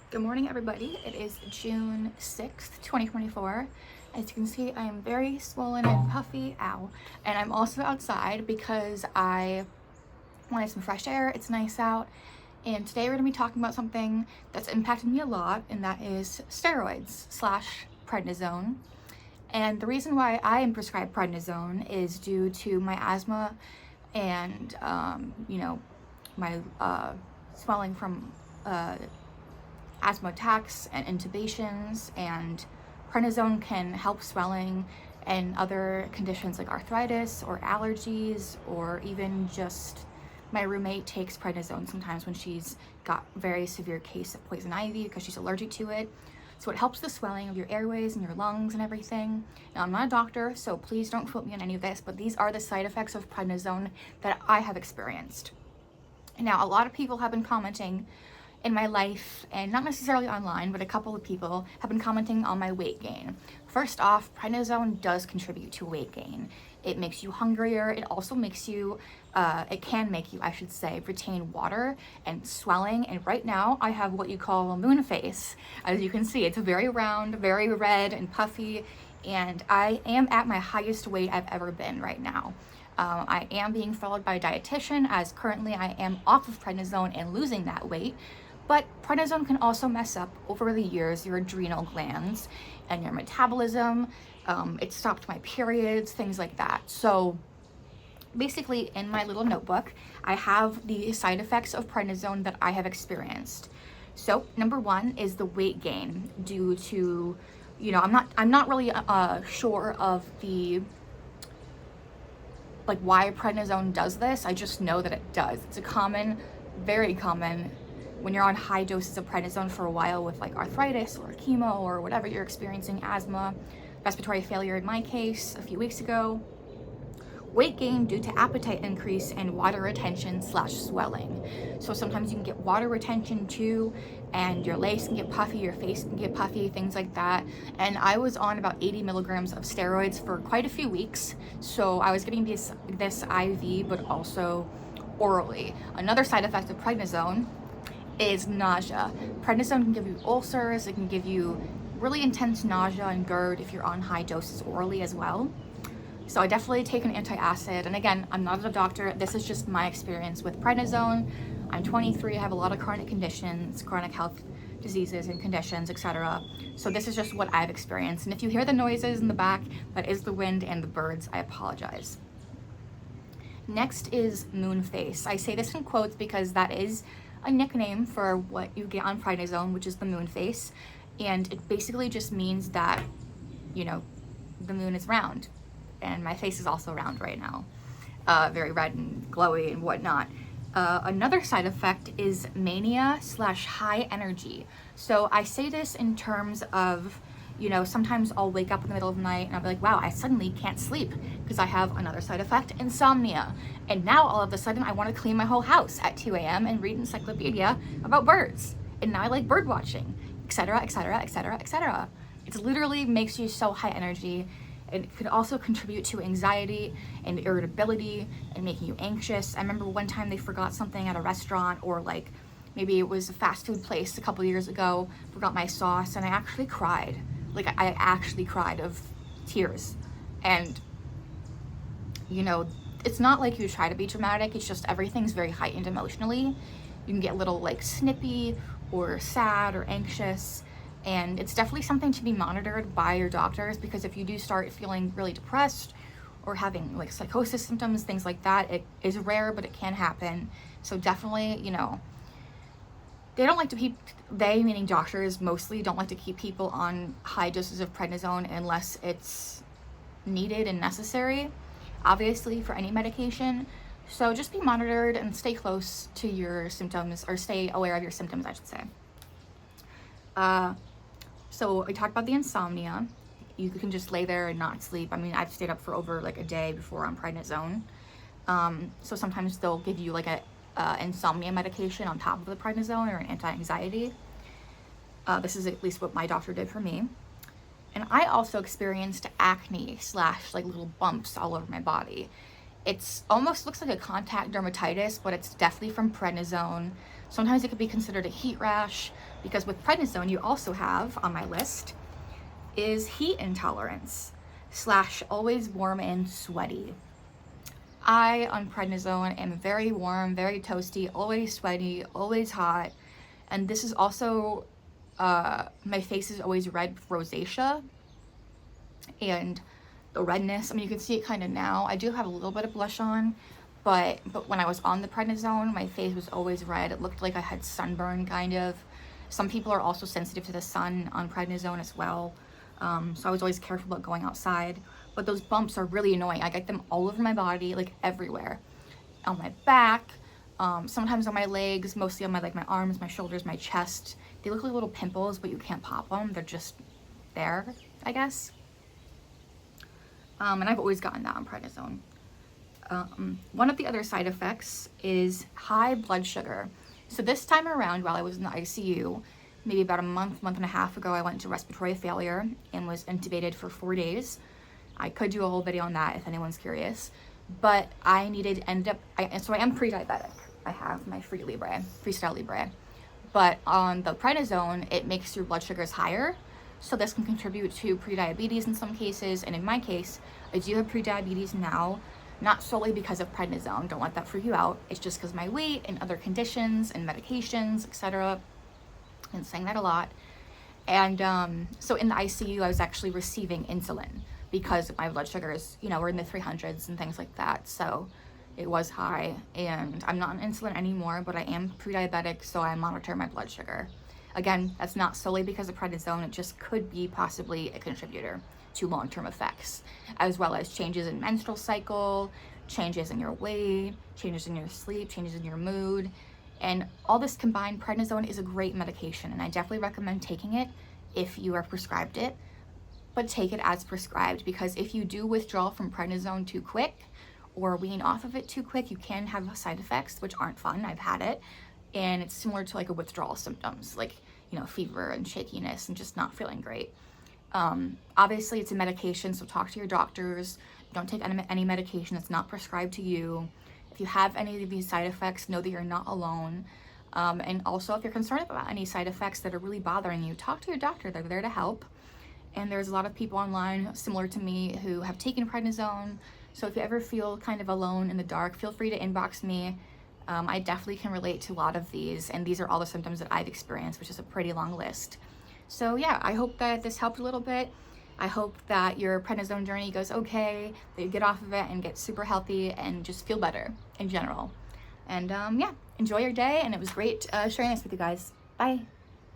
Good morning, everybody. It is June 6th, 2024. As you can see, I am very swollen and puffy, ow. And I'm also outside because I wanted some fresh air. It's nice out. And today we're gonna be talking about something that's impacted me a lot, and that is steroids slash prednisone. And the reason why I am prescribed prednisone is due to my asthma and, my swelling from asthma attacks and intubations, and prednisone can help swelling and other conditions like arthritis or allergies, or even just my roommate takes prednisone sometimes when she's got very severe case of poison ivy because she's allergic to it. So it helps the swelling of your airways and your lungs and everything. Now, I'm not a doctor, so please don't quote me on any of this, but these are the side effects of prednisone that I have experienced. Now, a lot of people have been commenting in my life, and not necessarily online, but a couple of people have been commenting on my weight gain. First off, prednisone does contribute to weight gain. It makes you hungrier. It also makes you, it can make you, I should say, retain water and swelling. And right now I have what you call a moon face. As you can see, it's very round, very red and puffy, and I am at my highest weight I've ever been right now. I am being followed by a dietitian, as currently I am off of prednisone and losing that weight. But prednisone can also mess up over the years your adrenal glands and your metabolism. It stopped my periods, things like that. So basically, in my little notebook, I have the side effects of prednisone that I have experienced. So number one is the weight gain due to, I'm not really sure of the like why prednisone does this. I just know that it does. It's a common, very common, when you're on high doses of prednisone for a while with like arthritis or chemo or whatever you're experiencing, asthma, respiratory failure in my case a few weeks ago. Weight gain due to appetite increase and water retention slash swelling. So sometimes you can get water retention too, and your legs can get puffy, your face can get puffy, things like that. And I was on about 80 milligrams of steroids for quite a few weeks. So I was getting this IV, but also orally. Another side effect of prednisone is nausea. Prednisone can give you ulcers, it can give you really intense nausea and GERD if you're on high doses orally as well. So I definitely take an antacid. And again, I'm not a doctor. This is just my experience with prednisone. I'm 23, I have a lot of chronic conditions, chronic health diseases and conditions, etc. So this is just what I've experienced. And if you hear the noises in the back, that is the wind and the birds. I apologize. Next is moon face. I say this in quotes because that is a nickname for what you get on prednisone, which is the moon face. And it basically just means that, the moon is round. And my face is also round right now, very red and glowy and whatnot. Another side effect is mania slash high energy. So I say this in terms of, sometimes I'll wake up in the middle of the night and I'll be like, wow, I suddenly can't sleep because I have another side effect, insomnia. And now all of a sudden I want to clean my whole house at 2 a.m. and read encyclopedia about birds. And now I like bird watching, etc., etc., etc., etc. It literally makes you so high energy. It could also contribute to anxiety and irritability and making you anxious. I remember one time they forgot something at a restaurant, or like maybe it was a fast food place a couple years ago, forgot my sauce, and I actually cried. Like I actually cried of tears. And it's not like you try to be dramatic, it's just everything's very heightened emotionally. You can get a little like snippy or sad or anxious. And it's definitely something to be monitored by your doctors, because if you do start feeling really depressed or having like psychosis symptoms, things like that, it is rare, but it can happen. So definitely, they don't like to keep, they meaning doctors mostly, don't like to keep people on high doses of prednisone unless it's needed and necessary, obviously, for any medication. So just be monitored and stay close to your symptoms, or stay aware of your symptoms, I should say. So we talked about the insomnia. You can just lay there and not sleep. I mean, I've stayed up for over like a day before on prednisone. So sometimes they'll give you like a insomnia medication on top of the prednisone, or an anti-anxiety. This is at least what my doctor did for me. And I also experienced acne slash like little bumps all over my body. It's almost looks like a contact dermatitis, but it's definitely from prednisone. Sometimes it could be considered a heat rash, because with prednisone, you also have on my list is heat intolerance / always warm and sweaty. I, on prednisone, am very warm, very toasty, always sweaty, always hot. And this is also, my face is always red with rosacea. And the redness, I mean, you can see it kind of now. I do have a little bit of blush on, but when I was on the prednisone, my face was always red. It looked like I had sunburn, kind of. Some people are also sensitive to the sun on prednisone as well. So I was always careful about going outside. But those bumps are really annoying. I get them all over my body, like everywhere. On my back, sometimes on my legs, mostly on my my arms, my shoulders, my chest. They look like little pimples, but you can't pop them. They're just there, I guess. And I've always gotten that on prednisone. One of the other side effects is high blood sugar. So this time around, while I was in the ICU, maybe about a month and a half ago, I went into respiratory failure and was intubated for 4 days. I could do a whole video on that if anyone's curious, but so I am pre-diabetic. I have my Freestyle Libre, but on the prednisone, it makes your blood sugars higher. So this can contribute to prediabetes in some cases, and in my case, I do have prediabetes now, not solely because of prednisone, don't let that freak you out. It's just because of my weight and other conditions and medications, etc. And saying that a lot. And so in the ICU, I was actually receiving insulin because my blood sugars, were in the 300s and things like that. So it was high, and I'm not on insulin anymore, but I am pre-diabetic, so I monitor my blood sugar. Again, that's not solely because of prednisone. It just could be possibly a contributor to long-term effects, as well as changes in menstrual cycle, changes in your weight, changes in your sleep, changes in your mood. And all this combined, prednisone is a great medication, and I definitely recommend taking it if you are prescribed it, but take it as prescribed, because if you do withdraw from prednisone too quick or wean off of it too quick, you can have side effects, which aren't fun. I've had it, and it's similar to like a withdrawal symptoms, like, fever and shakiness and just not feeling great. Obviously, it's a medication, so talk to your doctors. Don't take any medication that's not prescribed to you. If you have any of these side effects, know that you're not alone. And also, if you're concerned about any side effects that are really bothering you, talk to your doctor. They're there to help. And there's a lot of people online similar to me who have taken prednisone. So if you ever feel kind of alone in the dark, feel free to inbox me. I definitely can relate to a lot of these, and these are all the symptoms that I've experienced, which is a pretty long list. So yeah, I hope that this helped a little bit. I hope that your prednisone journey goes okay, that you get off of it and get super healthy and just feel better in general. And yeah, enjoy your day, and it was great sharing this with you guys. Bye.